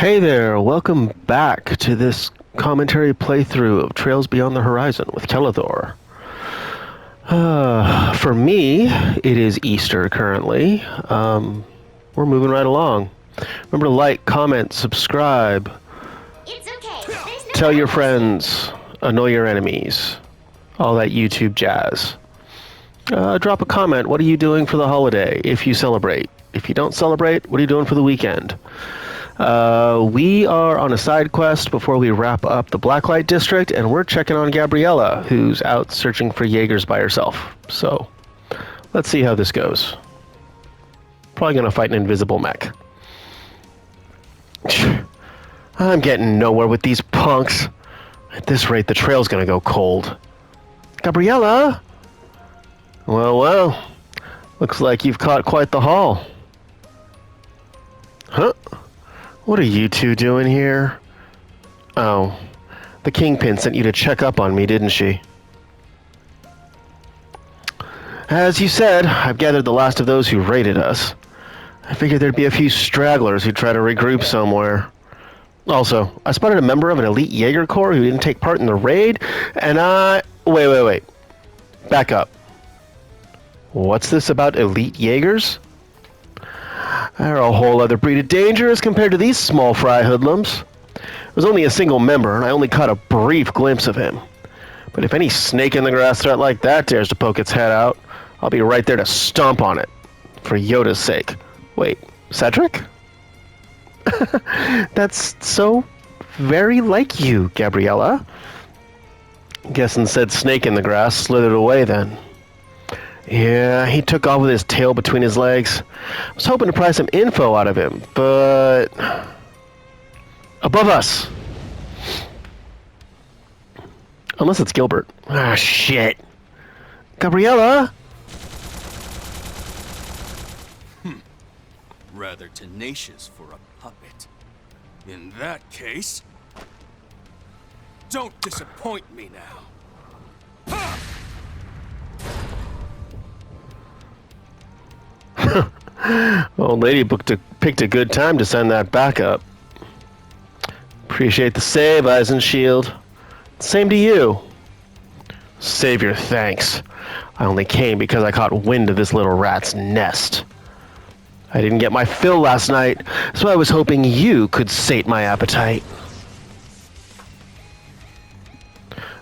Hey there, welcome back to this commentary playthrough of Trails Beyond the Horizon with Kelethor. For me, it is Easter currently. We're moving right along. Remember to like, comment, subscribe. It's okay. Tell your friends, annoy your enemies, all that YouTube jazz. Drop a comment, what are you doing for the holiday if you celebrate? If you don't celebrate, what are you doing for the weekend? We are on a side quest before we wrap up the Blacklight District, and we're checking on Gabriella, who's out searching for Jaegers by herself. So, let's see how this goes. Probably gonna fight an invisible mech. I'm getting nowhere with these punks. At this rate, the trail's gonna go cold. Gabriella? Well, looks like you've caught quite the haul. Huh? What are you two doing here? Oh, the Kingpin sent you to check up on me, didn't she? As you said, I've gathered the last of those who raided us. I figured there'd be a few stragglers who'd try to regroup somewhere. Also, I spotted a member of an elite Jaeger Corps who didn't take part in the raid, and Wait. Back up. What's this about elite Jaegers? They're a whole other breed of danger as compared to these small fry hoodlums. There was only a single member, and I only caught a brief glimpse of him. But if any snake in the grass threat like that dares to poke its head out, I'll be right there to stomp on it. For Yoda's sake. Wait, Cedric? That's so very like you, Gabriella. Guessing said snake in the grass slithered away then. Yeah, he took off with his tail between his legs. I was hoping to pry some info out of him, but... Above us! Unless it's Gilbert. Ah, shit. Gabriella? Rather tenacious for a puppet. In that case... Don't disappoint me now. Ha! Old lady picked a good time to send that back up. Appreciate the save, Eyes and Shield. Same to you. Save your thanks. I only came because I caught wind of this little rat's nest. I didn't get my fill last night, so I was hoping you could sate my appetite.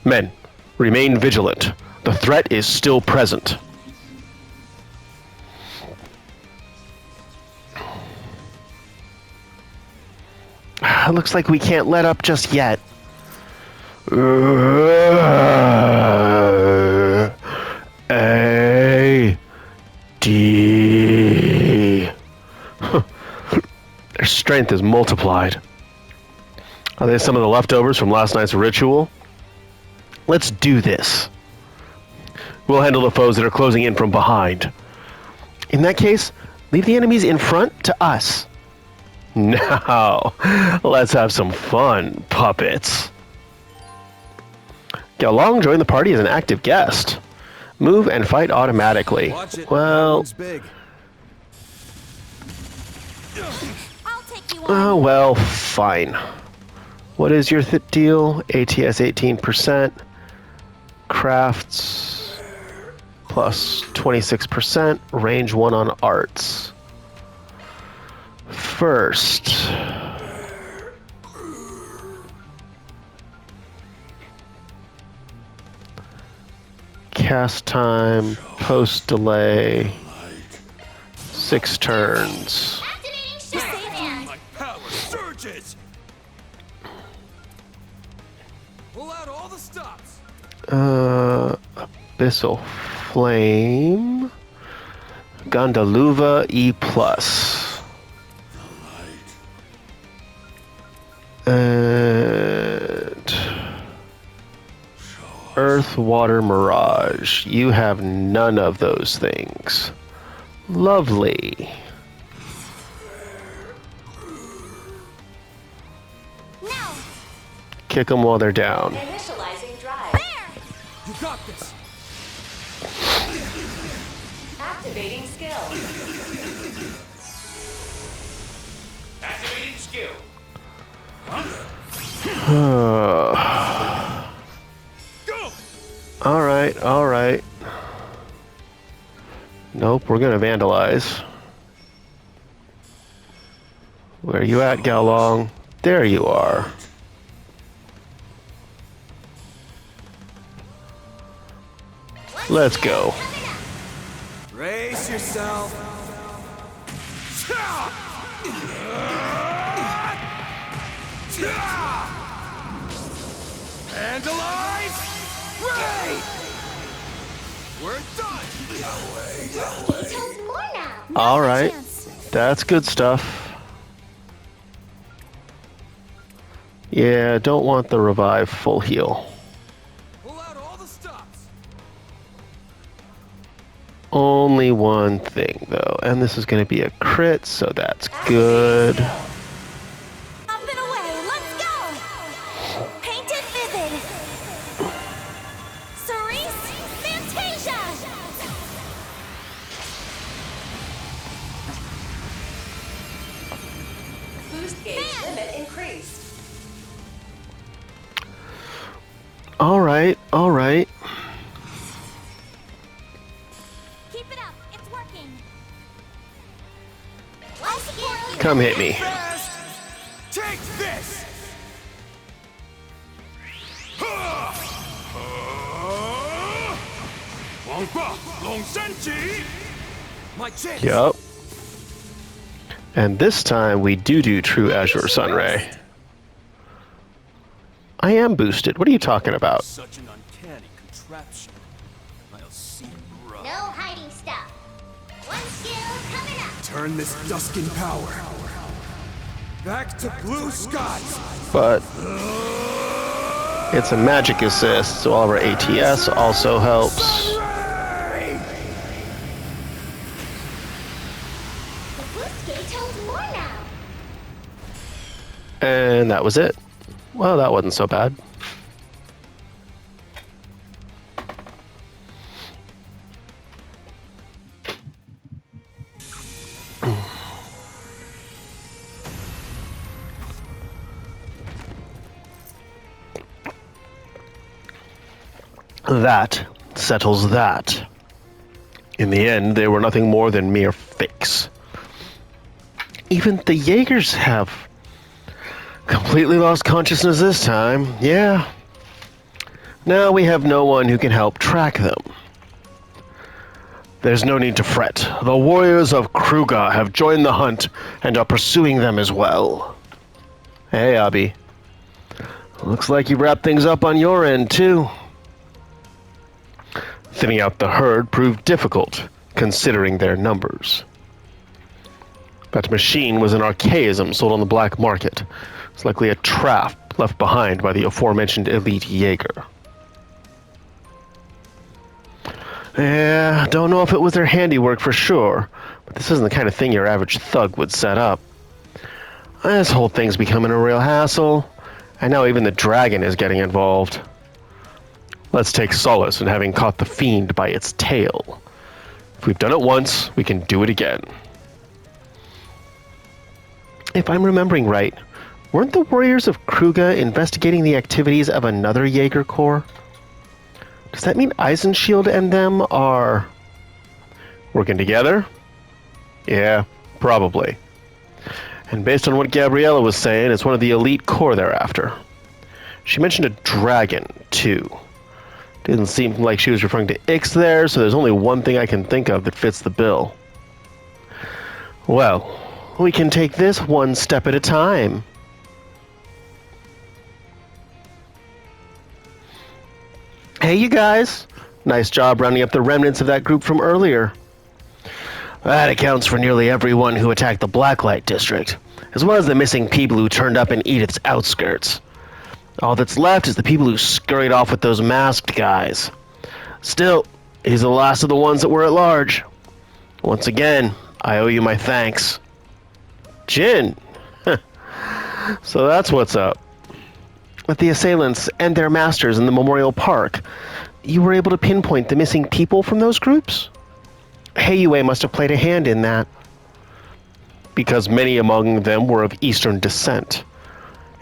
Men, remain vigilant. The threat is still present. Looks like we can't let up just yet. A D. Their strength is multiplied. Are they some of the leftovers from last night's ritual? Let's do this. We'll handle the foes that are closing in from behind. In that case, leave the enemies in front to us. Now, let's have some fun, puppets. Galong joined the party as an active guest. Move and fight automatically. Watch it. Well, Big. I'll take you on. oh well, fine. What is your deal? ATS 18%. Crafts plus 26%. Range 1 on arts. First, cast time, post delay, 6 turns. Activating shift. My power surges. Pull out all the stops. Abyssal Flame, Gandaluva E+. And Earth, Water, Mirage. You have none of those things. Lovely. Now. Kick them while they're down. Initializing drive. There. You got this. Activating skill. Activating skill. Alright, alright. Nope, we're gonna vandalize. Where are you at, Galong? There you are. Let's go. Brace yourself. Vandalize! Ray! We're done! Tells more now. Alright, that's good stuff. Yeah, don't want the revive full heal. Pull out all the stops. Only one thing, though, and this is going to be a crit, so that's good. Up and away. Let's go. Painted vivid. Cerise Fantasia. Boost gauge limit increased. Alright, alright. Keep it up. It's working. I'll support you. Come hit me. Fast! Take this! Wangba, Long Senji! My chance! Yup. And this time we do True Azure Sunray. I am boosted. What are you talking about? Such an uncanny contraption. I'll see you run. No hiding stuff. One skill coming up. Turn this dusk in power. Back to blue skies. But it's a magic assist, so all of our ATS also helps. The boost gauge holds more now. And that was it. Well, that wasn't so bad. That settles that. In the end, they were nothing more than mere fakes. Even the Jaegers have completely lost consciousness this time. Yeah. Now we have no one who can help track them. There's no need to fret. The warriors of Kruga have joined the hunt and are pursuing them as well. Hey, Abi. Looks like you wrapped things up on your end, too. Thinning out the herd proved difficult, considering their numbers. That machine was an archaism sold on the black market. It's likely a trap left behind by the aforementioned elite Jaeger. Yeah, don't know if it was their handiwork for sure, but this isn't the kind of thing your average thug would set up. This whole thing's becoming a real hassle, and now even the dragon is getting involved. Let's take solace in having caught the fiend by its tail. If we've done it once, we can do it again. If I'm remembering right, weren't the warriors of Kruga investigating the activities of another Jaeger Corps? Does that mean Eisenshield and them are working together? Yeah, probably. And based on what Gabriella was saying, it's one of the elite corps they're after. She mentioned a dragon, too. Didn't seem like she was referring to Ix there, so there's only one thing I can think of that fits the bill. Well, we can take this one step at a time. Hey, you guys. Nice job rounding up the remnants of that group from earlier. That accounts for nearly everyone who attacked the Blacklight District, as well as the missing people who turned up in Edith's outskirts. All that's left is the people who scurried off with those masked guys. Still, he's the last of the ones that were at large. Once again, I owe you my thanks. Jin! So that's what's up. With the assailants and their masters in the Memorial Park, you were able to pinpoint the missing people from those groups? Heiyue must have played a hand in that, because many among them were of Eastern descent.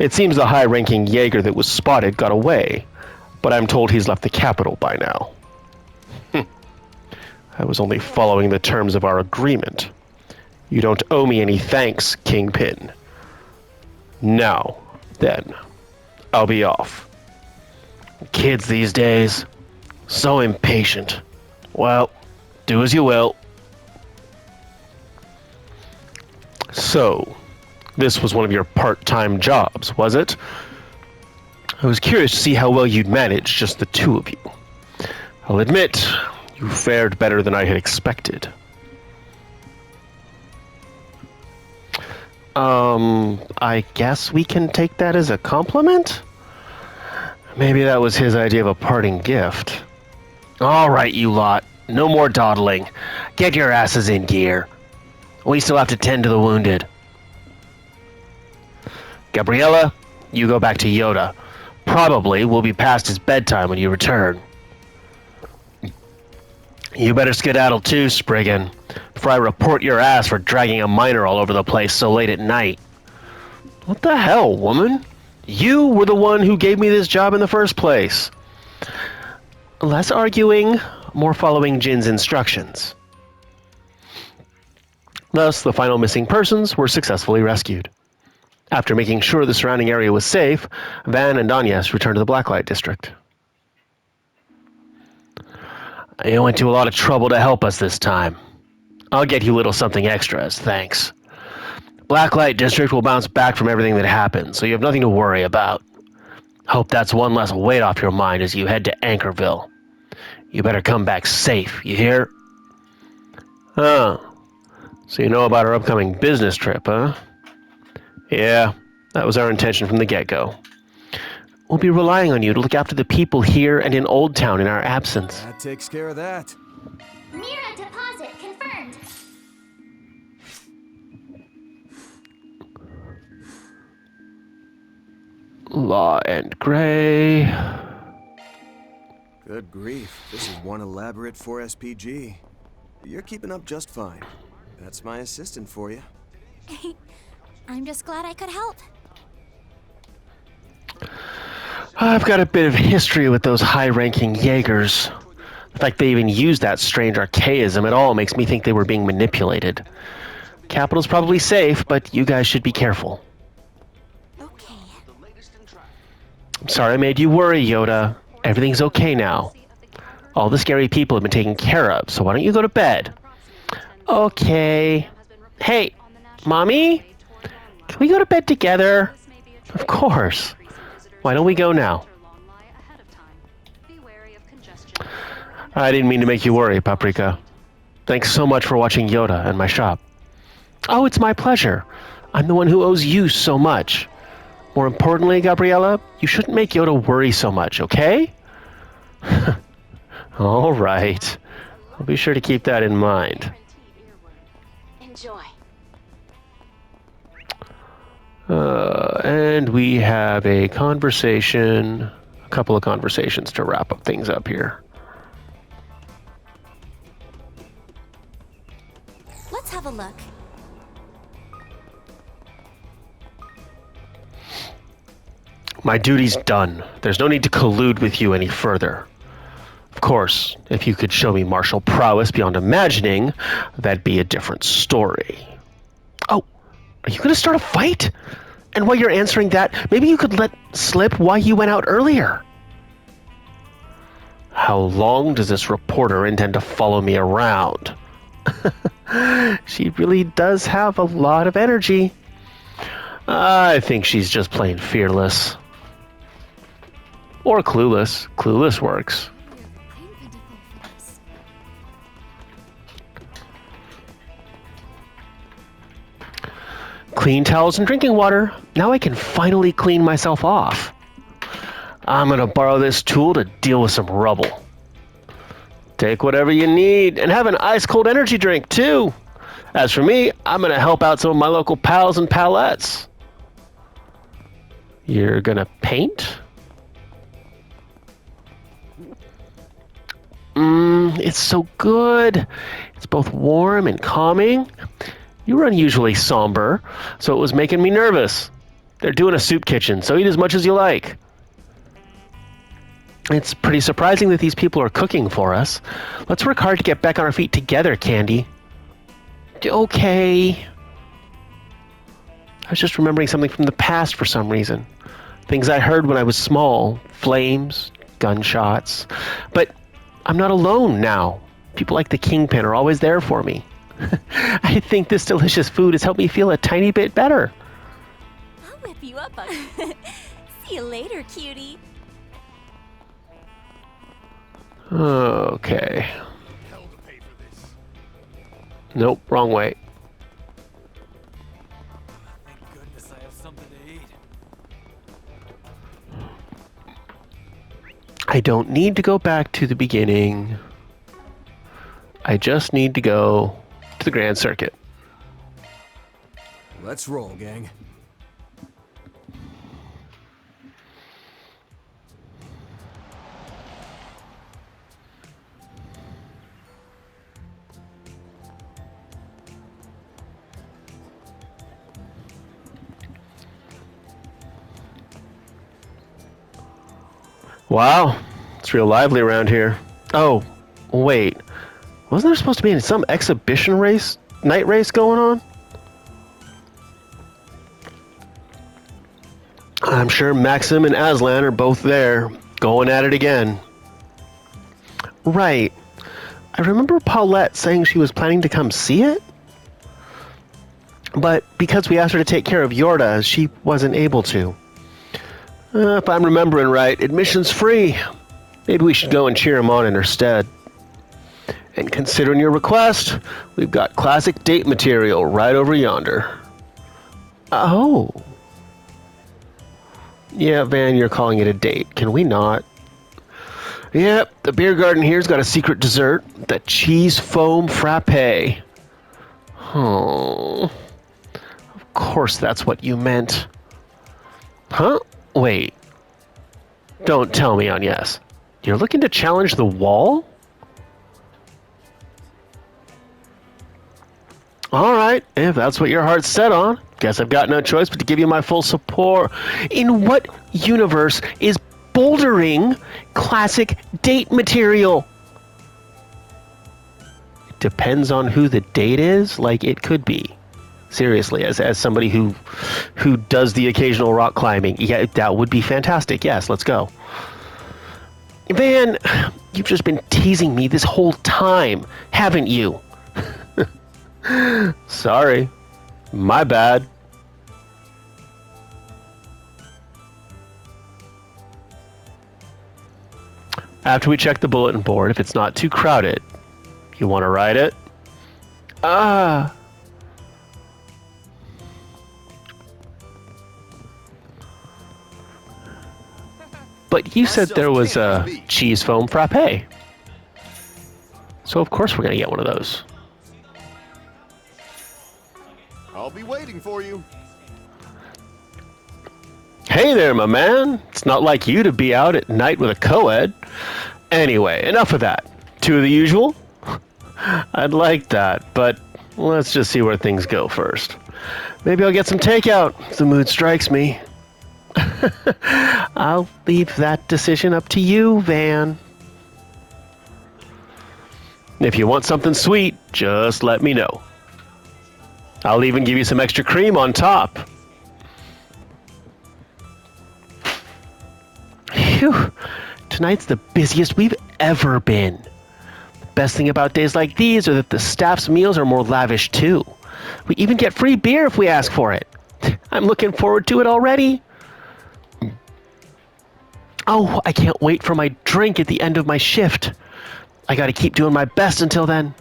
It seems the high-ranking Jaeger that was spotted got away, but I'm told he's left the capital by now. I was only following the terms of our agreement. You don't owe me any thanks, Kingpin. Now, then, I'll be off. Kids these days, so impatient. Well, do as you will. So, this was one of your part-time jobs, was it? I was curious to see how well you'd manage, just the two of you. I'll admit, you fared better than I had expected. I guess we can take that as a compliment? Maybe that was his idea of a parting gift. All right, you lot. No more dawdling. Get your asses in gear. We still have to tend to the wounded. Gabriella, you go back to Yoda. Probably will be past his bedtime when you return. You better skedaddle too, Spriggan, before I report your ass for dragging a miner all over the place so late at night. What the hell, woman? You were the one who gave me this job in the first place. Less arguing, more following Jin's instructions. Thus, the final missing persons were successfully rescued. After making sure the surrounding area was safe, Van and Danyas returned to the Blacklight District. You went to a lot of trouble to help us this time. I'll get you a little something extra as thanks. Blacklight District will bounce back from everything that happened, so you have nothing to worry about. Hope that's one less weight off your mind as you head to Anchorville. You better come back safe, you hear? Oh, so you know about our upcoming business trip, huh? Yeah, that was our intention from the get-go. We'll be relying on you to look after the people here and in Old Town in our absence. That takes care of that. Mira deposit confirmed. Law and Gray. Good grief, this is one elaborate 4SPG. You're keeping up just fine. That's my assistant for you. I'm just glad I could help. I've got a bit of history with those high-ranking Jaegers. The fact they even used that strange archaism at all makes me think they were being manipulated. Capital's probably safe, but you guys should be careful. Okay. I'm sorry I made you worry, Yoda. Everything's okay now. All the scary people have been taken care of, so why don't you go to bed? Okay. Hey, Mommy? Can we go to bed together? Of course. Why don't we go now? I didn't mean to make you worry, Paprika. Thanks so much for watching Yoda and my shop. Oh, it's my pleasure. I'm the one who owes you so much. More importantly, Gabriella, you shouldn't make Yoda worry so much, okay? All right. I'll be sure to keep that in mind. Enjoy. And we have a couple of conversations to wrap up things up here. Let's have a look. My duty's done. There's no need to collude with you any further. Of course, if you could show me martial prowess beyond imagining, that'd be a different story. Oh, are you going to start a fight? And while you're answering that, maybe you could let slip why you went out earlier. How long does this reporter intend to follow me around? She really does have a lot of energy. I think she's just plain fearless. Or clueless. Clueless works. Clean towels and drinking water. Now I can finally clean myself off. I'm gonna borrow this tool to deal with some rubble. Take whatever you need and have an ice-cold energy drink, too. As for me, I'm gonna help out some of my local pals and palettes. You're gonna paint? It's so good. It's both warm and calming. You were unusually somber, so it was making me nervous. They're doing a soup kitchen, so eat as much as you like. It's pretty surprising that these people are cooking for us. Let's work hard to get back on our feet together, Candy. Okay. I was just remembering something from the past for some reason. Things I heard when I was small. Flames, gunshots. But I'm not alone now. People like the Kingpin are always there for me. I think this delicious food has helped me feel a tiny bit better. I'll whip you up on See you later, cutie. Okay. Nope, wrong way. Thank goodness I have something to eat. I don't need to go back to the beginning. I just need to go to the Grand Circuit. Let's roll, gang. Wow, it's real lively around here. Oh, wait. Wasn't there supposed to be some exhibition race, night race going on? I'm sure Maxim and Aslan are both there, going at it again. Right. I remember Paulette saying she was planning to come see it? But because we asked her to take care of Yorda, she wasn't able to. If I'm remembering right, admission's free. Maybe we should go and cheer him on in her stead. And considering your request, we've got classic date material right over yonder. Oh. Yeah, Van, you're calling it a date. Can we not? Yep, the beer garden here's got a secret dessert. The cheese foam frappe. Oh. Of course that's what you meant. Huh? Wait. Don't tell me on yes. You're looking to challenge the wall? Alright, if that's what your heart's set on, guess I've got no choice but to give you my full support. In what universe is bouldering classic date material? It depends on who the date is, like it could be. Seriously, as somebody who does the occasional rock climbing, yeah, that would be fantastic. Yes, let's go. Van, you've just been teasing me this whole time, haven't you? Sorry. My bad. After we check the bulletin board, if it's not too crowded, you want to ride it? Ah. But you said there was a cheese foam frappe. So of course we're going to get one of those. I'll be waiting for you. Hey there, my man. It's not like you to be out at night with a co-ed. Anyway, enough of that. Two of the usual? I'd like that, but let's just see where things go first. Maybe I'll get some takeout if the mood strikes me. I'll leave that decision up to you, Van. If you want something sweet, just let me know. I'll even give you some extra cream on top. Phew. Tonight's the busiest we've ever been. The best thing about days like these are that the staff's meals are more lavish too. We even get free beer if we ask for it. I'm looking forward to it already. Oh, I can't wait for my drink at the end of my shift. I gotta keep doing my best until then.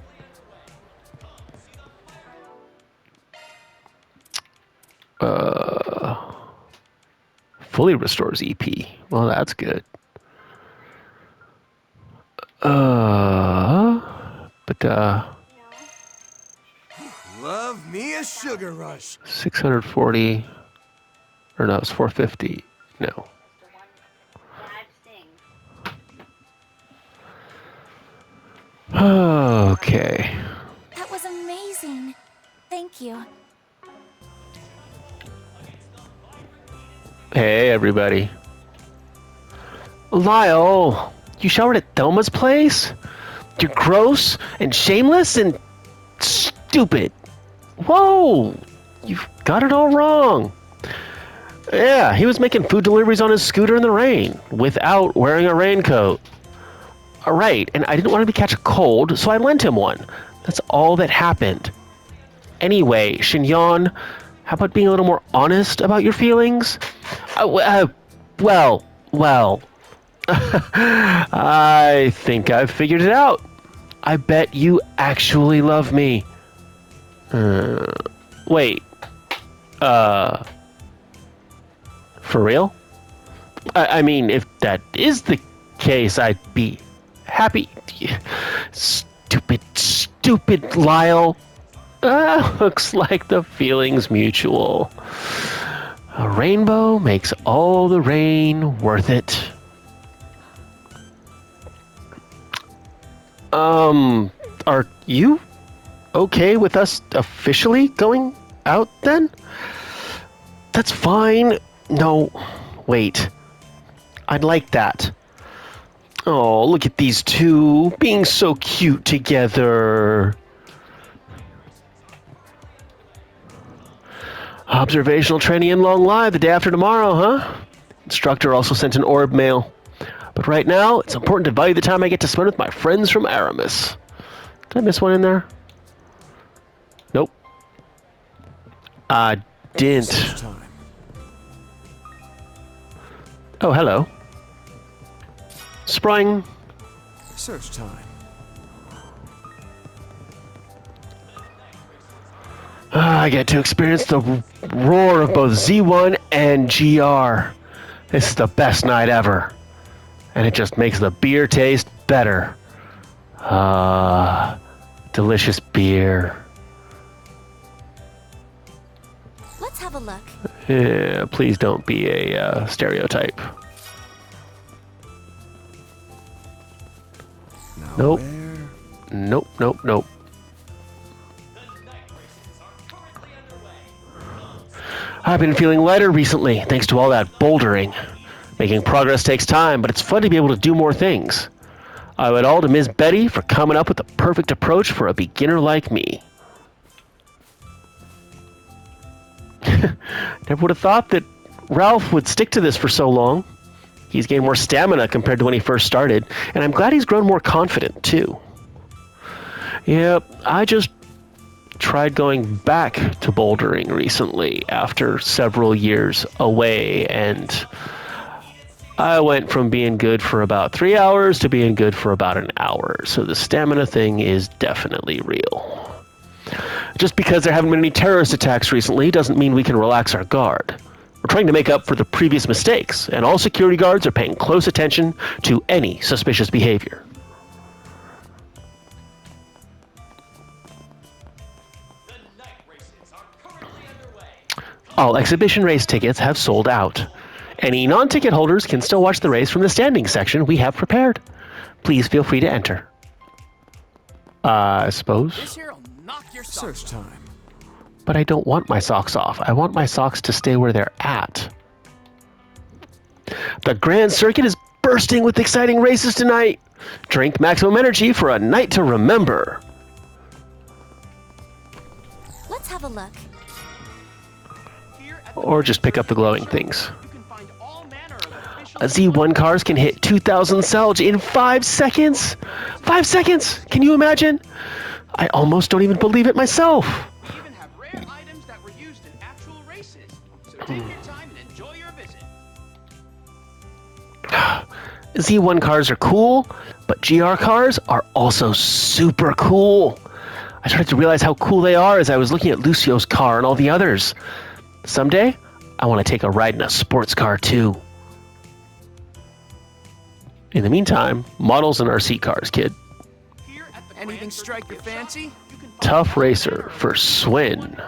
Fully restores EP. Well, that's good. But Love me a sugar rush. 640, or no, it's 450. No. Okay. That was amazing. Thank you. Hey, everybody. Lyle, you showered at Thelma's place? You're gross and shameless and stupid. Whoa, you've got it all wrong. Yeah, he was making food deliveries on his scooter in the rain without wearing a raincoat. Right, and I didn't want him to catch a cold, so I lent him one. That's all that happened. Anyway, Shinyon, how about being a little more honest about your feelings? Well. I think I've figured it out. I bet you actually love me. Wait. For real? I mean, if that is the case, I'd be happy. Stupid Lyle. Looks like the feeling's mutual. A rainbow makes all the rain worth it. Are you okay with us officially going out then? That's fine. No, wait. I'd like that. Oh, look at these two being so cute together. Observational training in Long Live the day after tomorrow, huh? Instructor also sent an orb mail. But right now, it's important to value the time I get to spend with my friends from Aramis. Did I miss one in there? Nope. I didn't. Oh, hello. Spring. Search time. I get to experience the roar of both Z1 and GR. This is the best night ever. And it just makes the beer taste better. Delicious beer. Let's have a look. Yeah, please don't be a stereotype. Now Nope. where? Nope. I've been feeling lighter recently, thanks to all that bouldering. Making progress takes time, but it's fun to be able to do more things. I owe it all to Ms. Betty for coming up with the perfect approach for a beginner like me. Never would have thought that Ralph would stick to this for so long. He's gained more stamina compared to when he first started, and I'm glad he's grown more confident, too. Yep, I just tried going back to bouldering recently after several years away, and I went from being good for about 3 hours to being good for about an hour, so the stamina thing is definitely real. Just because there haven't been any terrorist attacks recently doesn't mean we can relax our guard. We're trying to make up for the previous mistakes, and all security guards are paying close attention to any suspicious behavior. All exhibition race tickets have sold out. Any non-ticket holders can still watch the race from the standing section we have prepared. Please feel free to enter. I suppose. This here'll knock your Search socks time. But I don't want my socks off. I want my socks to stay where they're at. The Grand Circuit is bursting with exciting races tonight. Drink maximum energy for a night to remember. Let's have a look. Or just pick up the glowing things. Z1 cars can hit 2,000 Selge in 5 seconds. 5 seconds! Can you imagine? I almost don't even believe it myself. We even have rare items that were used in actual races. So take your time and enjoy your visit. Z1 cars are cool, but GR cars are also super cool. I started to realize how cool they are as I was looking at Lucio's car and all the others. Someday, I want to take a ride in a sports car too. In the meantime, models and RC cars, kid. Anything strike your fancy? Tough racer for Swin.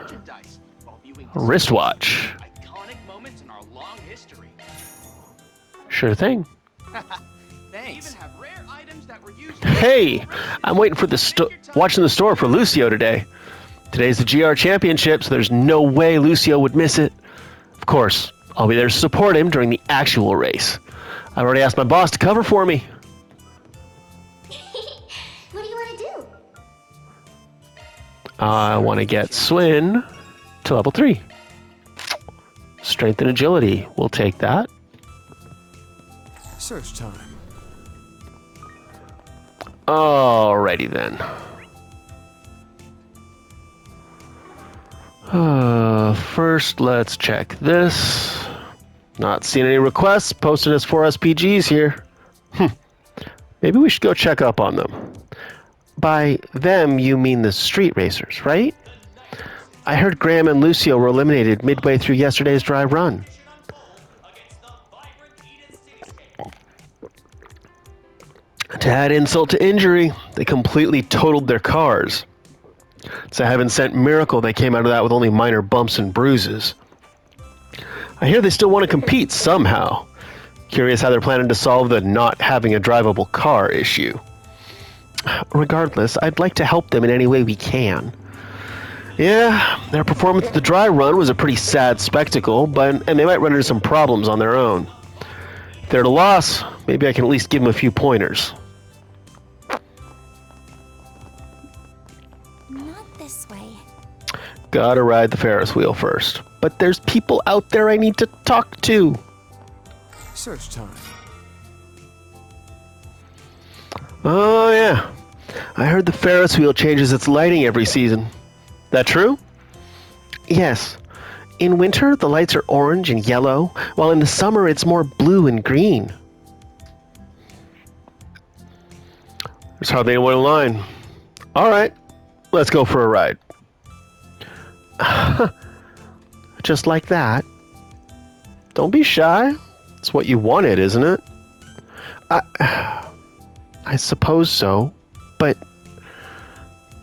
Wristwatch. Iconic moments in our long history. Sure thing. Thanks. Even have rare items that were used. Hey, I'm waiting for watching the store for Lucio today. Today's the GR Championship, so there's no way Lucio would miss it. Of course, I'll be there to support him during the actual race. I've already asked my boss to cover for me. What do you want to do? I want to get Swin to level 3. Strength and agility. We'll take that. Search time. Alrighty then. First, let's check this. Not seeing any requests posted as 4SPGs here. Maybe we should go check up on them. By them, you mean the street racers, right? I heard Graham and Lucio were eliminated midway through yesterday's dry run. To add insult to injury, they completely totaled their cars. It's a heaven-sent miracle they came out of that with only minor bumps and bruises. I hear they still want to compete somehow. Curious how they're planning to solve the not having a drivable car issue. Regardless, I'd like to help them in any way we can. Yeah, their performance at the dry run was a pretty sad spectacle, and they might run into some problems on their own. If they're at a loss, maybe I can at least give them a few pointers. Not this way. Gotta ride the Ferris wheel first. But there's people out there I need to talk to. Search time. Oh, yeah. I heard the Ferris wheel changes its lighting every season. That true? Yes. In winter, the lights are orange and yellow, while in the summer, it's more blue and green. There's hardly anyone in line. All right, let's go for a ride. Just like that. Don't be shy. It's what you wanted, isn't it? I suppose so, but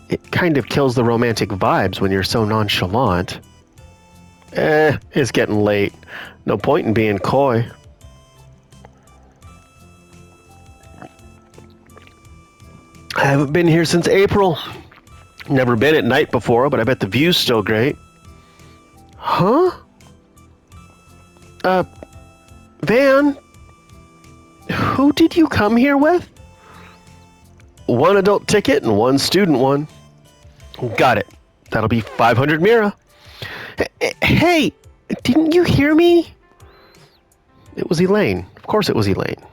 it kind of kills the romantic vibes when you're so nonchalant. It's getting late. No point in being coy. I haven't been here since April. Never been at night before, but I bet the view's still great. Huh? Van? Who did you come here with? One adult ticket and one student one. Got it. That'll be 500 Mira. Hey, didn't you hear me? It was Elaine. Of course it was Elaine.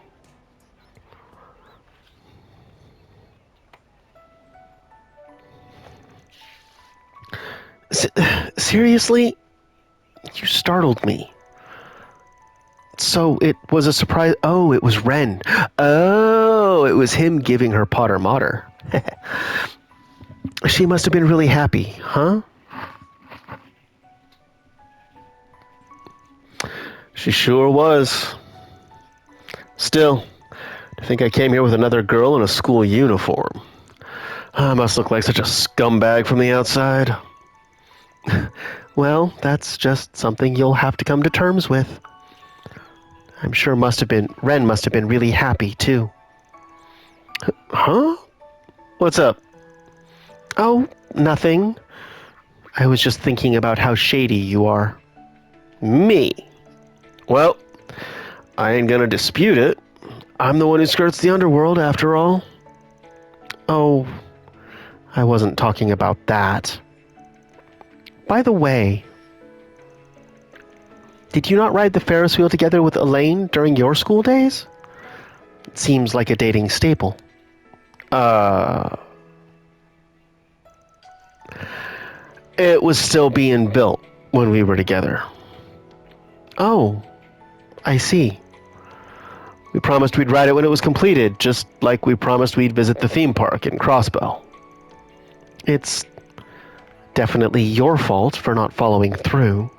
Seriously? You startled me. So it was a surprise. Oh, it was Ren. Oh, it was him giving her Potter Mater. She must have been really happy, huh? She sure was. Still, I think I came here with another girl in a school uniform. I must look like such a scumbag from the outside. Well, that's just something you'll have to come to terms with. I'm sure Ren must have been really happy, too. Huh? What's up? Oh, nothing. I was just thinking about how shady you are. Me? Well, I ain't gonna dispute it. I'm the one who skirts the underworld, after all. Oh, I wasn't talking about that. By the way, did you not ride the Ferris wheel together with Elaine during your school days? It seems like a dating staple. It was still being built when we were together. Oh, I see. We promised we'd ride it when it was completed, just like we promised we'd visit the theme park in Crossbell. It's definitely your fault for not following through.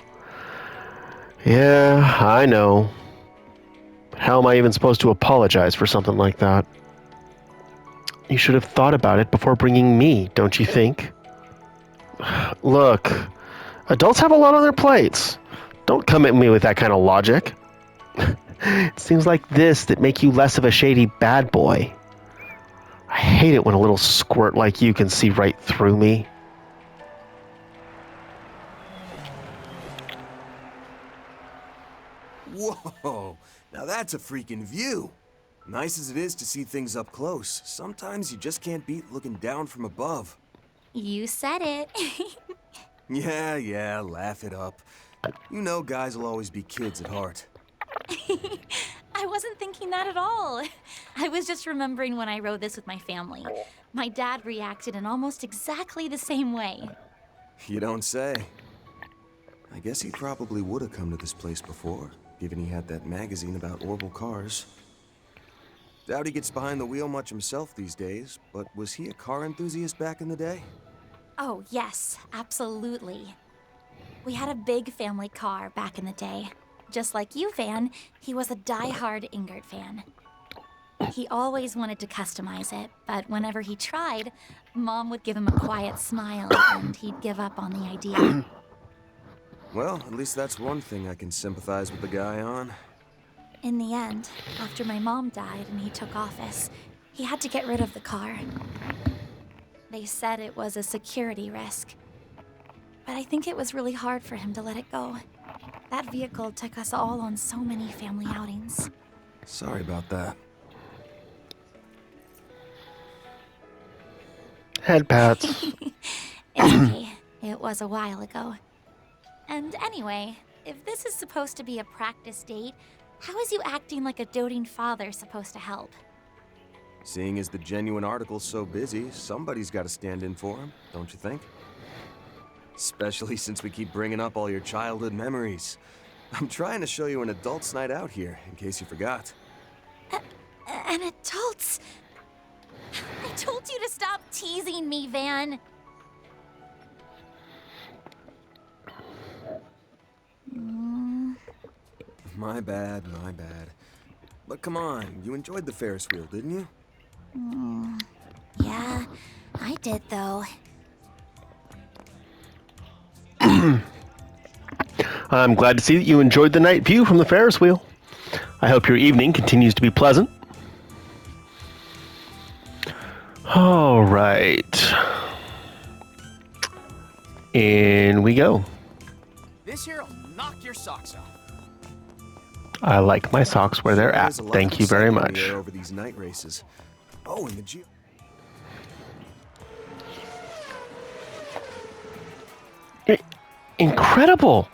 Yeah, I know. But how am I even supposed to apologize for something like that? You should have thought about it before bringing me, don't you think? Look, adults have a lot on their plates. Don't come at me with that kind of logic. It seems like this that make you less of a shady bad boy. I hate it when a little squirt like you can see right through me. Whoa, now that's a freaking view. Nice as it is to see things up close, sometimes you just can't beat looking down from above. You said it. Yeah, laugh it up. You know guys will always be kids at heart. I wasn't thinking that at all. I was just remembering when I rode this with my family. My dad reacted in almost exactly the same way. You don't say. I guess he probably would have come to this place before, given he had that magazine about orbital cars. Doubt he gets behind the wheel much himself these days, but was he a car enthusiast back in the day? Oh, yes, absolutely. We had a big family car back in the day. Just like you, Van, he was a die-hard Ingert fan. He always wanted to customize it, but whenever he tried, Mom would give him a quiet smile and he'd give up on the idea. Well, at least that's one thing I can sympathize with the guy on. In the end, after my mom died and he took office, he had to get rid of the car. They said it was a security risk. But I think it was really hard for him to let it go. That vehicle took us all on so many family outings. Sorry about that. Head pats. It's okay. It was a while ago. And anyway, if this is supposed to be a practice date, how is you acting like a doting father supposed to help? Seeing as the genuine article's so busy, somebody's got to stand in for him, don't you think? Especially since we keep bringing up all your childhood memories. I'm trying to show you an adult's night out here, in case you forgot. An adult's... I told you to stop teasing me, Van. My bad. But come on, you enjoyed the Ferris wheel, didn't you? Yeah, I did though. I'm glad to see that you enjoyed the night view from the Ferris wheel. I hope your evening continues to be pleasant. All right. In we go. This here'll knock your socks off. I like my socks where they're at. There's a lot Thank of you very excitement in the much. air over these night races. Oh, and the Incredible!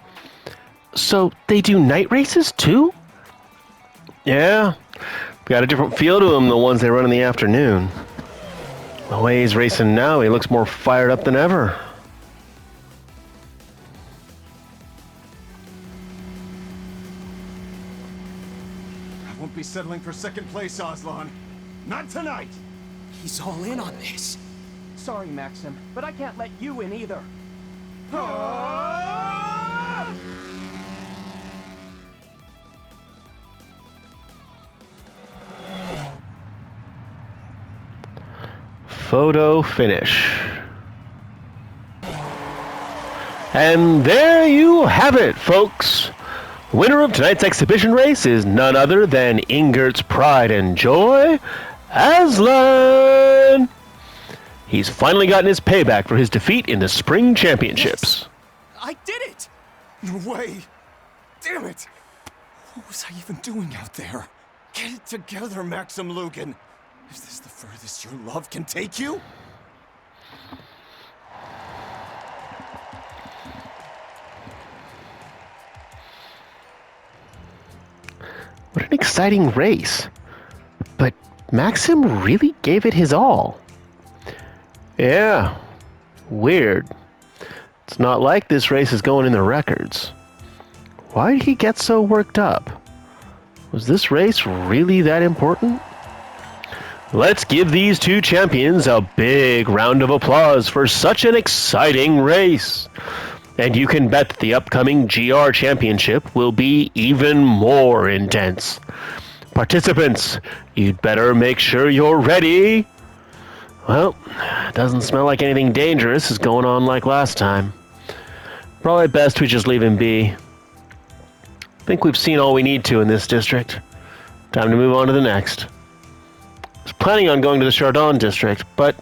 So they do night races too? Yeah. Got a different feel to them than the ones they run in the afternoon. The way he's racing now, he looks more fired up than ever. I won't be settling for second place, Aslan. Not tonight! He's all in on this. Sorry, Maxim, but I can't let you in either. Photo finish. And there you have it, folks. Winner of tonight's exhibition race is none other than Ingert's pride and joy, Aslan. He's finally gotten his payback for his defeat in the Spring Championships. I did it! No way! Damn it! What was I even doing out there? Get it together, Maxim Lugan! Is this the furthest your love can take you? What an exciting race. But Maxim really gave it his all. Yeah, weird. It's not like this race is going in the records. Why did he get so worked up? Was this race really that important? Let's give these two champions a big round of applause for such an exciting race. And you can bet that the upcoming GR Championship will be even more intense. Participants, you'd better make sure you're ready. Well, it doesn't smell like anything dangerous is going on like last time. Probably best we just leave him be. I think we've seen all we need to in this district. Time to move on to the next. I was planning on going to the Chardon district, but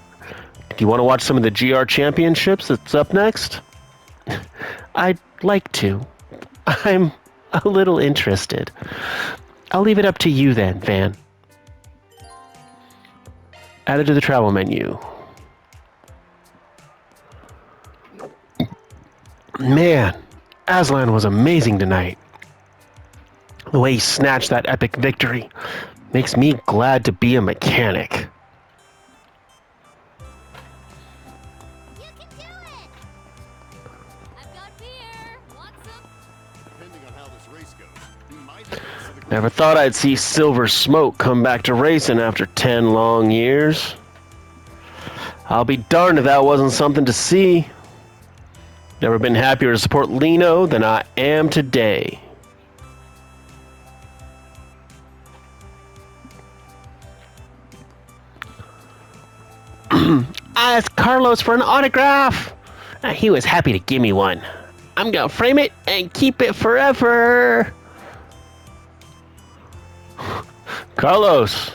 do you want to watch some of the GR Championships that's up next? I'd like to. I'm a little interested. I'll leave it up to you then, Van. Added to the travel menu. Man, Aslan was amazing tonight. The way he snatched that epic victory makes me glad to be a mechanic. You can do it! I've got beer. Want some? Depending on how this race goes, you might have to the Never thought I'd see Silver Smoke come back to racing after 10 long years. I'll be darned if that wasn't something to see. Never been happier to support Lino than I am today. I asked Carlos for an autograph. He was happy to give me one. I'm gonna frame it and keep it forever. Carlos,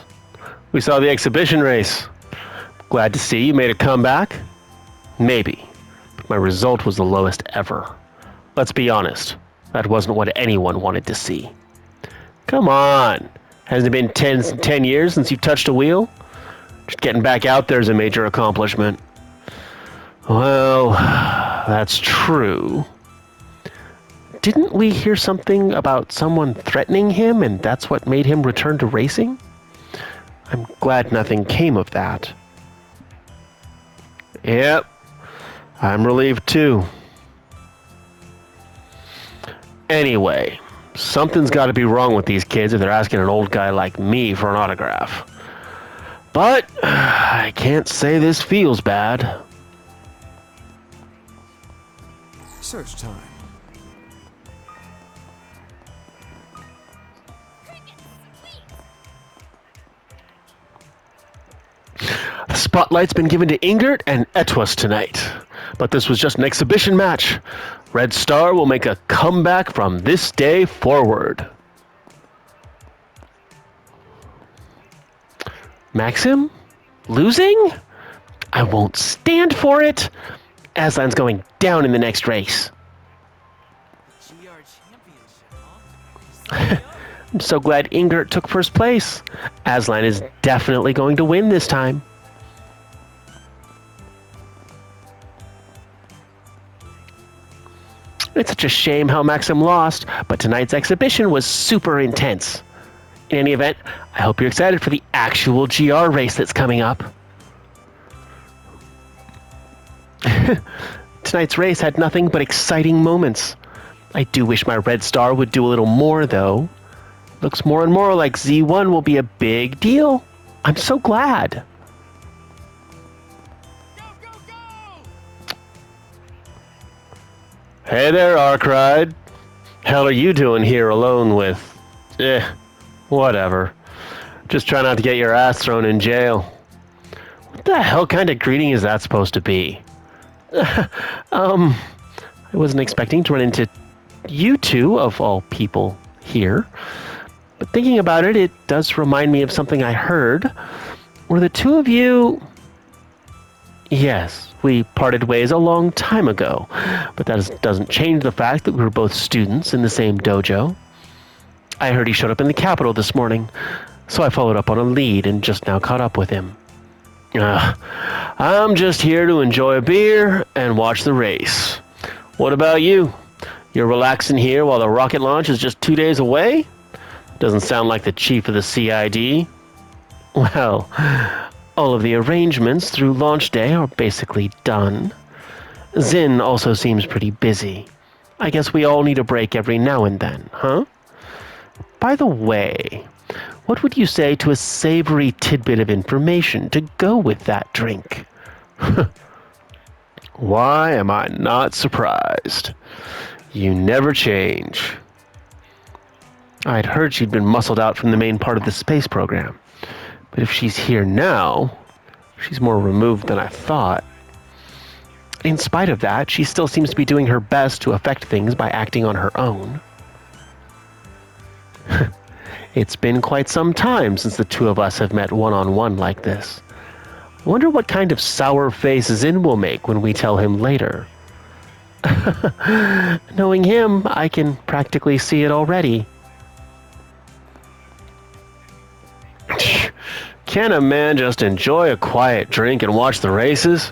we saw the exhibition race. Glad to see you made a comeback. Maybe, but my result was the lowest ever. Let's be honest, that wasn't what anyone wanted to see. Come on, hasn't it been 10 years since you've touched a wheel? Just getting back out there is a major accomplishment. Well, that's true. Didn't we hear something about someone threatening him and that's what made him return to racing? I'm glad nothing came of that. Yep, I'm relieved too. Anyway, something's got to be wrong with these kids if they're asking an old guy like me for an autograph. But I can't say this feels bad. Search time. The spotlight's been given to Ingert and Etwas tonight. But this was just an exhibition match. Red Star will make a comeback from this day forward. Maxim? Losing? I won't stand for it. Aslan's going down in the next race. GR championship, huh? I'm so glad Ingert took first place. Aslan is definitely going to win this time. It's such a shame how Maxim lost, but tonight's exhibition was super intense. In any event, I hope you're excited for the actual GR race that's coming up. Tonight's race had nothing but exciting moments. I do wish my Red Star would do a little more, though. Looks more and more like Z1 will be a big deal. I'm so glad. Go, go, go! Hey there, Arkride. Hell are you doing here alone with... whatever. Just try not to get your ass thrown in jail. What the hell kind of greeting is that supposed to be? I wasn't expecting to run into you two, of all people, here. But thinking about it, it does remind me of something I heard. Were the two of you... Yes, we parted ways a long time ago, but that doesn't change the fact that we were both students in the same dojo. I heard he showed up in the capital this morning, so I followed up on a lead and just now caught up with him. I'm just here to enjoy a beer and watch the race. What about you? You're relaxing here while the rocket launch is just 2 days away? Doesn't sound like the chief of the CID. Well, all of the arrangements through launch day are basically done. Zin also seems pretty busy. I guess we all need a break every now and then, huh? By the way, what would you say to a savory tidbit of information to go with that drink? Why am I not surprised? You never change. I'd heard she'd been muscled out from the main part of the space program. But if she's here now, she's more removed than I thought. In spite of that, she still seems to be doing her best to affect things by acting on her own. It's been quite some time since the two of us have met one-on-one like this. I wonder what kind of sour face Zin will make when we tell him later. Knowing him, I can practically see it already. Can a man just enjoy a quiet drink and watch the races?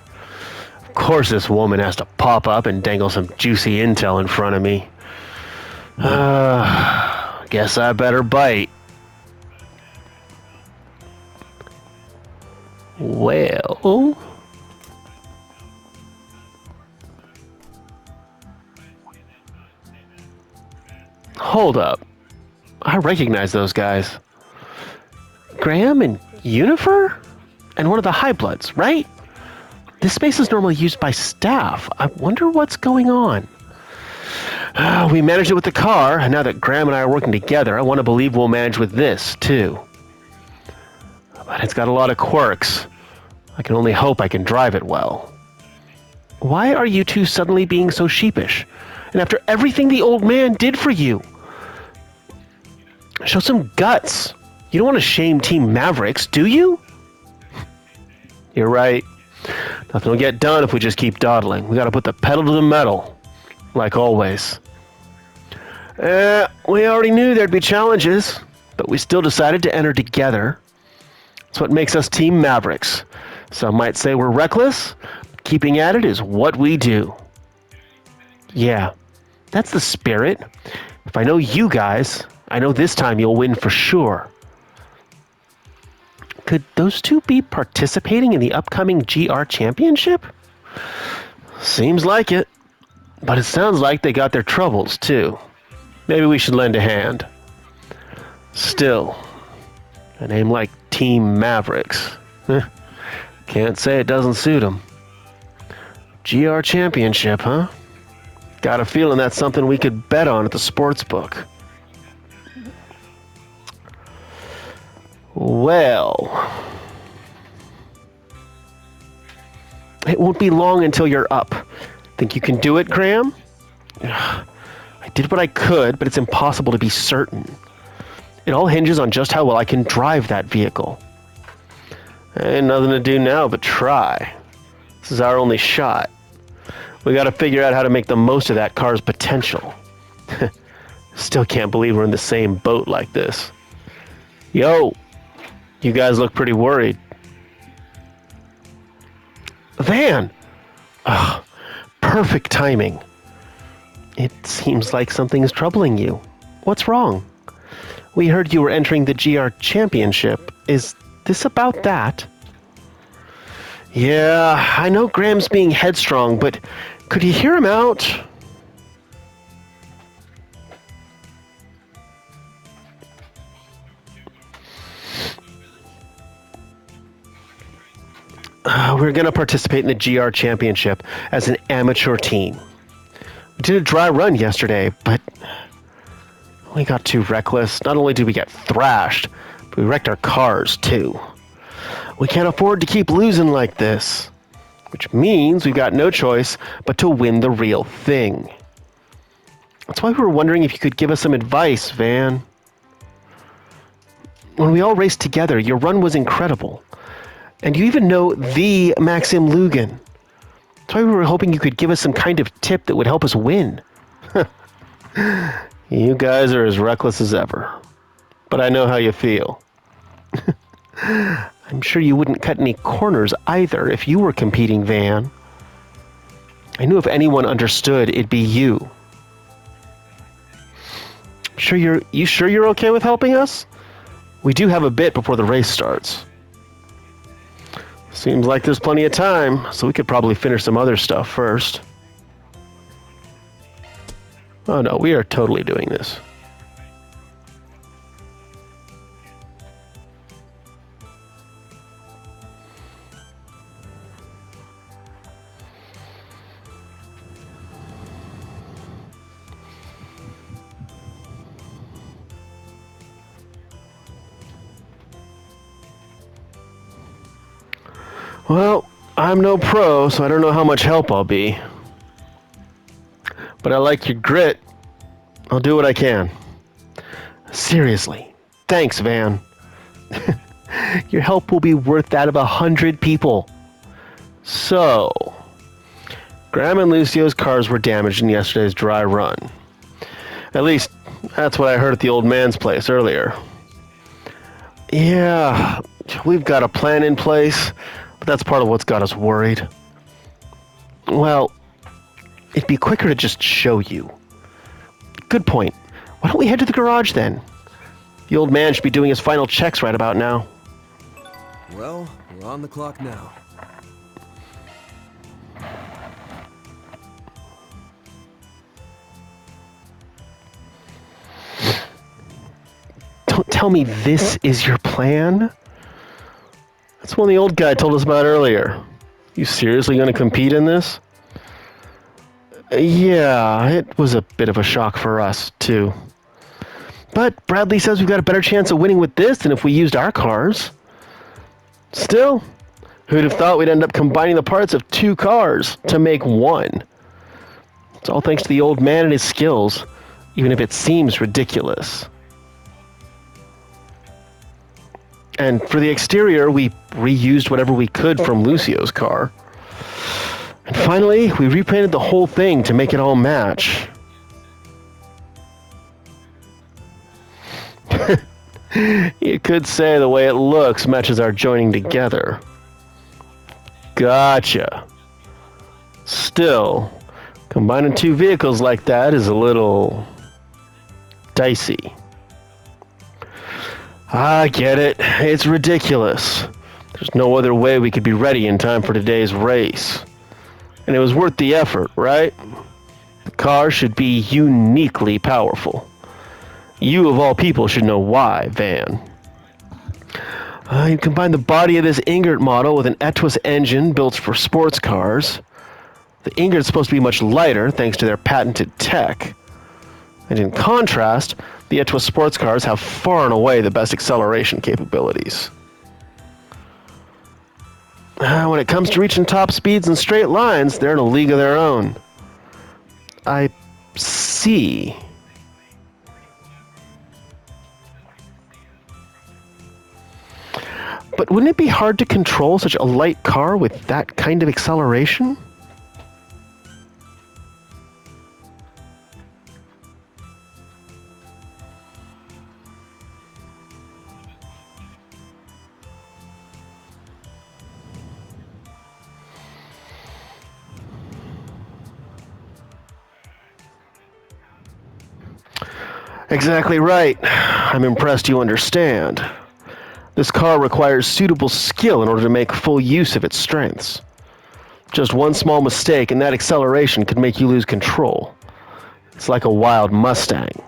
Of course this woman has to pop up and dangle some juicy intel in front of me. Guess I better bite. Well... Hold up. I recognize those guys. Graham and Unifer? And one of the High Bloods, right? This space is normally used by staff. I wonder what's going on. We managed it with the car, and now that Graham and I are working together, I want to believe we'll manage with this, too. But it's got a lot of quirks. I can only hope I can drive it well. Why are you two suddenly being so sheepish? And after everything the old man did for you? Show some guts. You don't want to shame Team Mavericks, do you? You're right. Nothing will get done if we just keep dawdling. We gotta put the pedal to the metal. Like always. We already knew there'd be challenges, but we still decided to enter together. That's what makes us Team Mavericks. Some might say we're reckless. Keeping at it is what we do. Yeah, that's the spirit. If I know you guys, I know this time you'll win for sure. Could those two be participating in the upcoming GR Championship? Seems like it. But it sounds like they got their troubles, too. Maybe we should lend a hand. Still, a name like Team Mavericks. Can't say it doesn't suit them. GR Championship, huh? Got a feeling that's something we could bet on at the sports book. Well, it won't be long until you're up. Think you can do it, Graham? I did what I could, but it's impossible to be certain. It all hinges on just how well I can drive that vehicle. Ain't nothing to do now but try. This is our only shot. We gotta figure out how to make the most of that car's potential. Still can't believe we're in the same boat like this. Yo, you guys look pretty worried. Van! Perfect timing. It seems like something's troubling you. What's wrong? We heard you were entering the GR Championship. Is this about that? Yeah, I know Graham's being headstrong, but could you hear him out? We're going to participate in the GR Championship as an amateur team. We did a dry run yesterday, but we got too reckless. Not only did we get thrashed, but we wrecked our cars, too. We can't afford to keep losing like this, which means we've got no choice but to win the real thing. That's why we were wondering if you could give us some advice, Van. When we all raced together, your run was incredible. And you even know the Maxim Lugan. That's why we were hoping you could give us some kind of tip that would help us win. You guys are as reckless as ever. But I know how you feel. I'm sure you wouldn't cut any corners either if you were competing, Van. I knew if anyone understood, it'd be you. You sure you're okay with helping us? We do have a bit before the race starts. Seems like there's plenty of time, so we could probably finish some other stuff first. Oh no, we are totally doing this. Well, I'm no pro, so I don't know how much help I'll be. But I like your grit. I'll do what I can. Seriously, thanks, Van. Your help will be worth that of 100 people. So, Graham and Lucio's cars were damaged in yesterday's dry run. At least, that's what I heard at the old man's place earlier. Yeah, we've got a plan in place, but that's part of what's got us worried. Well, it'd be quicker to just show you. Good point. Why don't we head to the garage then? The old man should be doing his final checks right about now. Well, we're on the clock now. Don't tell me this is your plan? That's one the old guy told us about earlier. You seriously going to compete in this? Yeah, it was a bit of a shock for us, too. But Bradley says we've got a better chance of winning with this than if we used our cars. Still, who'd have thought we'd end up combining the parts of two cars to make one? It's all thanks to the old man and his skills, even if it seems ridiculous. And for the exterior, we reused whatever we could from Lucio's car. And finally, we repainted the whole thing to make it all match. You could say the way it looks matches our joining together. Gotcha. Still, combining two vehicles like that is a little dicey. I get it. It's ridiculous. There's no other way we could be ready in time for today's race. And it was worth the effort, right? The car should be uniquely powerful. You, of all people, should know why, Van. You combine the body of this Ingert model with an Etwas engine built for sports cars. The Ingert's supposed to be much lighter, thanks to their patented tech. And in contrast, the Etwas sports cars have far and away the best acceleration capabilities. When it comes to reaching top speeds and straight lines, they're in a league of their own. I see. But wouldn't it be hard to control such a light car with that kind of acceleration? Exactly right. I'm impressed you understand. This car requires suitable skill in order to make full use of its strengths. Just one small mistake and that acceleration could make you lose control. It's like a wild Mustang.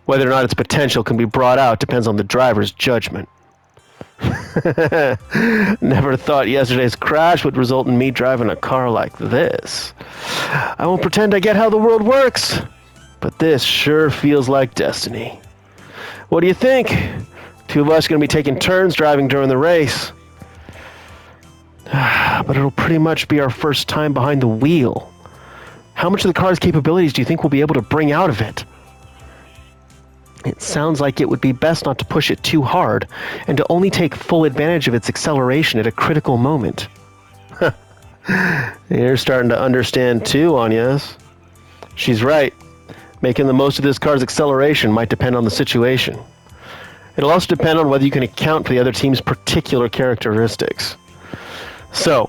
Whether or not its potential can be brought out depends on the driver's judgment. Never thought yesterday's crash would result in me driving a car like this. I won't pretend I get how the world works, but this sure feels like destiny. What do you think? Two of us are going to be taking turns driving during the race. But it'll pretty much be our first time behind the wheel. How much of the car's capabilities do you think we'll be able to bring out of it? It sounds like it would be best not to push it too hard and to only take full advantage of its acceleration at a critical moment. You're starting to understand too, Agnes. She's right. Making the most of this car's acceleration might depend on the situation. It'll also depend on whether you can account for the other team's particular characteristics. So,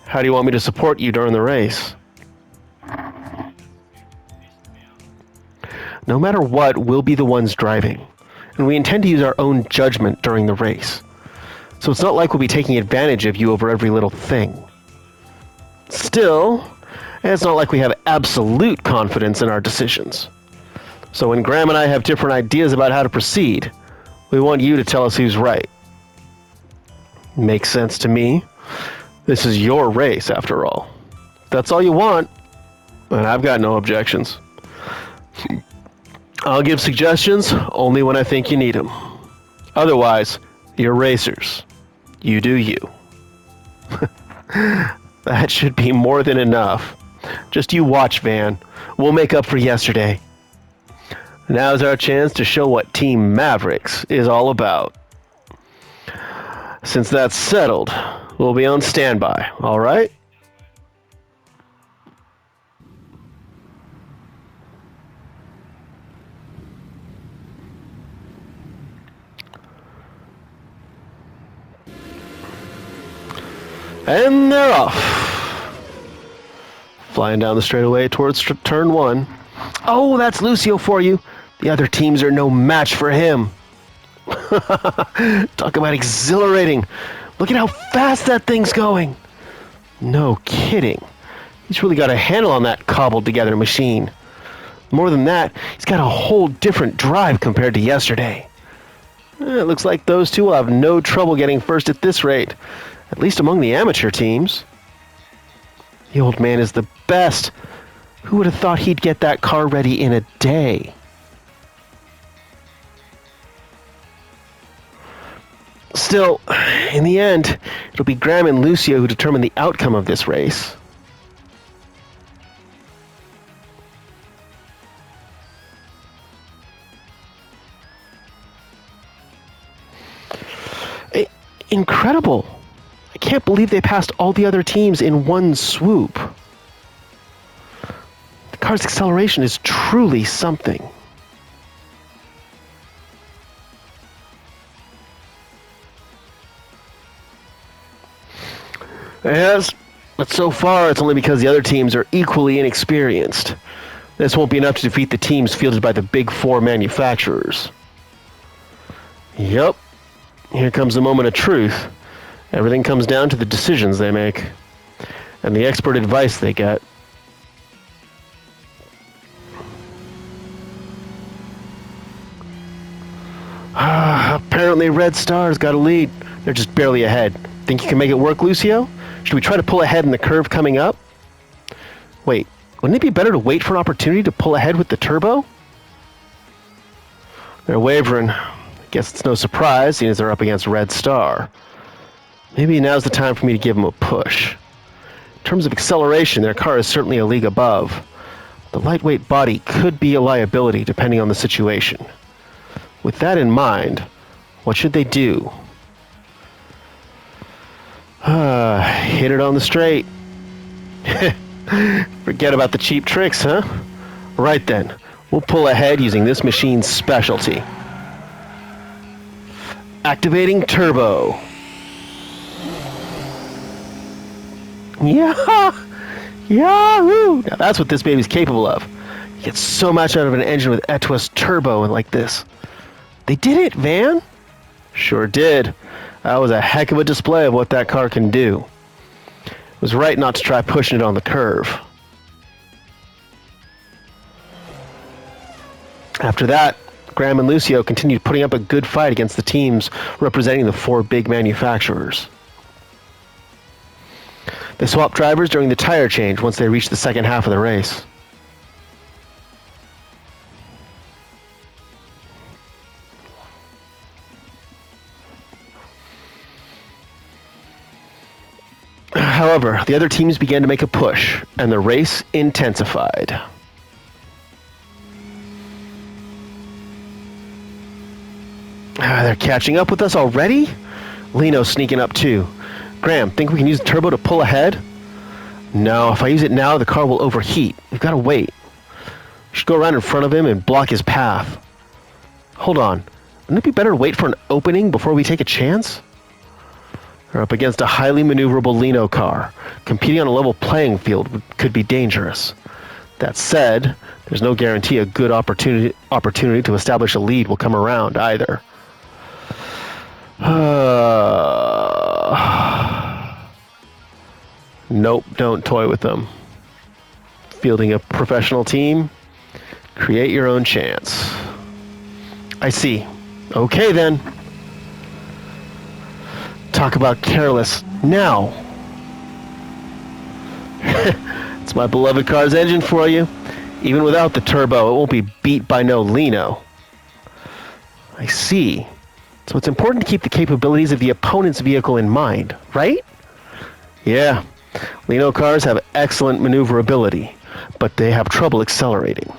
how do you want me to support you during the race? No matter what, we'll be the ones driving, and we intend to use our own judgment during the race. So it's not like we'll be taking advantage of you over every little thing. Still, it's not like we have absolute confidence in our decisions. So when Graham and I have different ideas about how to proceed, we want you to tell us who's right. Makes sense to me. This is your race, after all. If that's all you want, and I've got no objections. I'll give suggestions only when I think you need them. Otherwise, you're racers. You do you. That should be more than enough. Just you watch, Van. We'll make up for yesterday. Now's our chance to show what Team Mavericks is all about. Since that's settled, we'll be on standby, all right? And they're off. Flying down the straightaway towards turn 1. Oh, that's Lucio for you. The other teams are no match for him. Talk about exhilarating. Look at how fast that thing's going. No kidding. He's really got a handle on that cobbled together machine. More than that, he's got a whole different drive compared to yesterday. It looks like those two will have no trouble getting first at this rate, at least among the amateur teams. The old man is the best. Who would have thought he'd get that car ready in a day? Still, in the end, it'll be Graham and Lucio who determine the outcome of this race. Incredible! I can't believe they passed all the other teams in one swoop. The car's acceleration is truly something. Yes, but so far it's only because the other teams are equally inexperienced. This won't be enough to defeat the teams fielded by the Big Four manufacturers. Yup. Here comes the moment of truth. Everything comes down to the decisions they make and the expert advice they get. Apparently Red Star's got a lead. They're just barely ahead. Think you can make it work, Lucio? Should we try to pull ahead in the curve coming up? Wait, wouldn't it be better to wait for an opportunity to pull ahead with the turbo? They're wavering. Guess it's no surprise, seeing as they're up against Red Star. Maybe now's the time for me to give them a push. In terms of acceleration, their car is certainly a league above. The lightweight body could be a liability depending on the situation. With that in mind, what should they do? Hit it on the straight. Forget about the cheap tricks, huh? Right then, we'll pull ahead using this machine's specialty. Activating turbo. Yeah! Yahoo! Now that's what this baby's capable of. You get so much out of an engine with Etwas turbo and like this. They did it, Van! Sure did. That was a heck of a display of what that car can do. It was right not to try pushing it on the curve. After that, Graham and Lucio continued putting up a good fight against the teams representing the four big manufacturers. They swapped drivers during the tire change once they reached the second half of the race. However, the other teams began to make a push, and the race intensified. They're catching up with us already? Lino's sneaking up too. Graham, think we can use the turbo to pull ahead? No, if I use it now, the car will overheat. We've got to wait. We should go around in front of him and block his path. Hold on. Wouldn't it be better to wait for an opening before we take a chance? They're up against a highly maneuverable Lino car. Competing on a level playing field could be dangerous. That said, there's no guarantee a good opportunity to establish a lead will come around either. Nope, don't toy with them. Fielding a professional team, create your own chance. I see. Okay then. Talk about careless. Now. It's my beloved car's engine for you. Even without the turbo, it won't be beat by no Lino. I see. So it's important to keep the capabilities of the opponent's vehicle in mind, right? Yeah. Lino cars have excellent maneuverability, but they have trouble accelerating.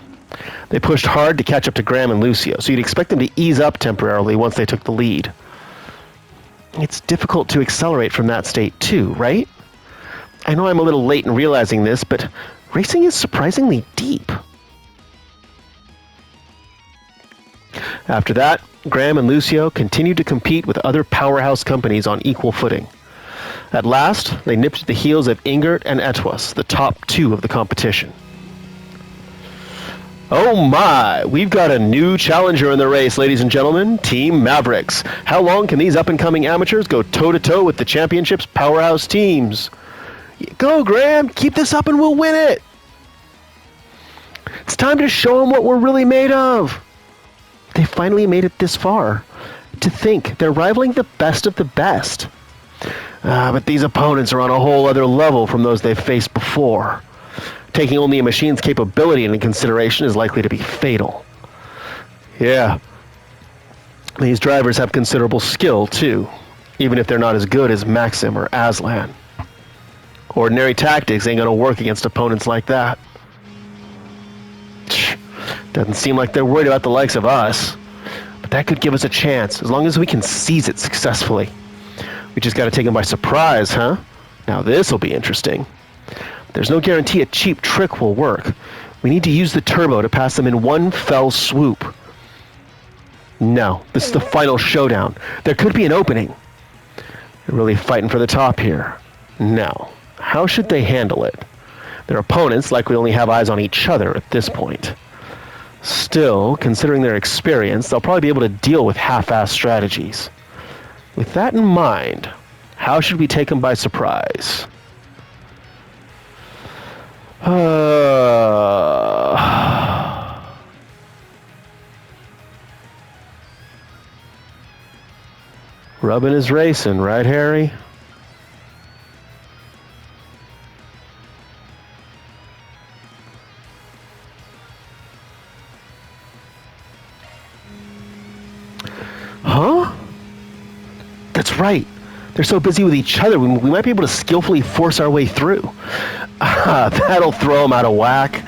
They pushed hard to catch up to Graham and Lucio, so you'd expect them to ease up temporarily once they took the lead. It's difficult to accelerate from that state too, right? I know I'm a little late in realizing this, but racing is surprisingly deep. After that, Graham and Lucio continued to compete with other powerhouse companies on equal footing. At last, they nipped at the heels of Ingert and Etwas, the top two of the competition. Oh my, we've got a new challenger in the race, ladies and gentlemen, Team Mavericks. How long can these up-and-coming amateurs go toe-to-toe with the championship's powerhouse teams? Go, Graham, keep this up and we'll win it. It's time to show them what we're really made of. They finally made it this far. To think they're rivaling the best of the best. But these opponents are on a whole other level from those they've faced before. Taking only a machine's capability into consideration is likely to be fatal. Yeah. These drivers have considerable skill, too, even if they're not as good as Maxim or Aslan. Ordinary tactics ain't gonna work against opponents like that. Doesn't seem like they're worried about the likes of us. But that could give us a chance, as long as we can seize it successfully. We just gotta take them by surprise, huh? Now this'll be interesting. There's no guarantee a cheap trick will work. We need to use the turbo to pass them in one fell swoop. No, this is the final showdown. There could be an opening. They're really fighting for the top here. Now, how should they handle it? Their opponents likely only have eyes on each other at this point. Still, considering their experience, they'll probably be able to deal with half-assed strategies. With that in mind, how should we take them by surprise? Rubbing is racing, right, Harry? Huh? That's right. They're so busy with each other, we might be able to skillfully force our way through. That'll throw them out of whack.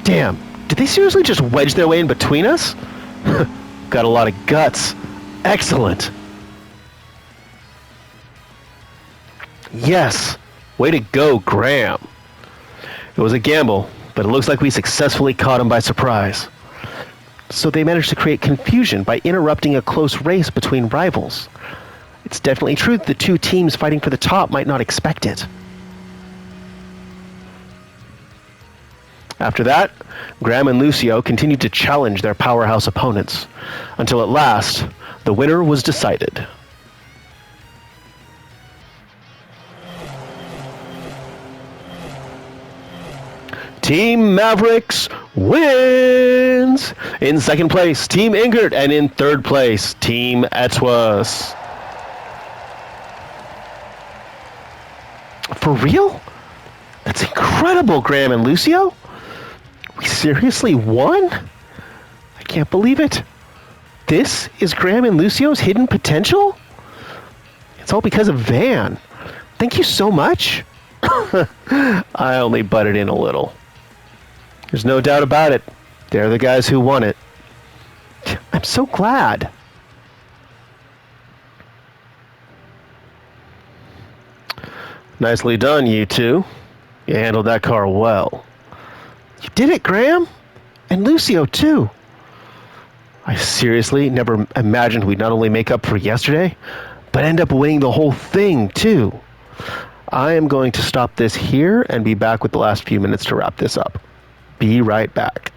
Damn, did they seriously just wedge their way in between us? Got a lot of guts. Excellent. Yes. Way to go, Graham. It was a gamble, but it looks like we successfully caught him by surprise. So they managed to create confusion by interrupting a close race between rivals. It's definitely true that the two teams fighting for the top might not expect it. After that, Graham and Lucio continued to challenge their powerhouse opponents, until at last, the winner was decided. Team Mavericks wins! In second place, Team Ingert, and in third place, Team Etwas. For real? That's incredible, Graham and Lucio. We seriously won? I can't believe it. This is Graham and Lucio's hidden potential? It's all because of Van. Thank you so much. I only butted in a little. There's no doubt about it. They're the guys who won it. I'm so glad. Nicely done, you two. You handled that car well. You did it, Graham. And Lucio, too. I seriously never imagined we'd not only make up for yesterday, but end up winning the whole thing, too. I am going to stop this here and be back with the last few minutes to wrap this up. Be right back.